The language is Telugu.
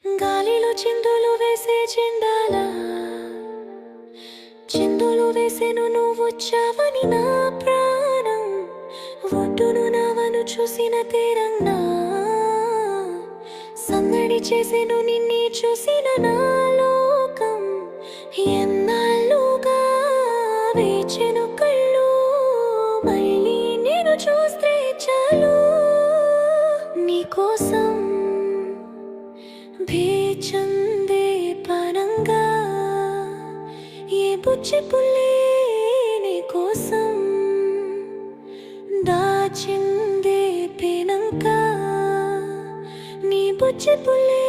గాలిలో చిందులు వేసే చెండాల చిందులు వేసేను నువ్వొచ్చావని నా ప్రాణం ఒడ్డును నావను చూసిన తీరంగా సందడి చేసేను నిన్నే చూసిన నా లోకం ఎన్నాళ్ళుగా వేచెను కళ్ళు మళ్ళీ నేను చూస్తే చాలు నీకోసం వేచందే పరంగా ఏ బుచ్చి పుల్లే నీ కోసం దాచిందే పేనంక నీ బుచ్చి పుల్లే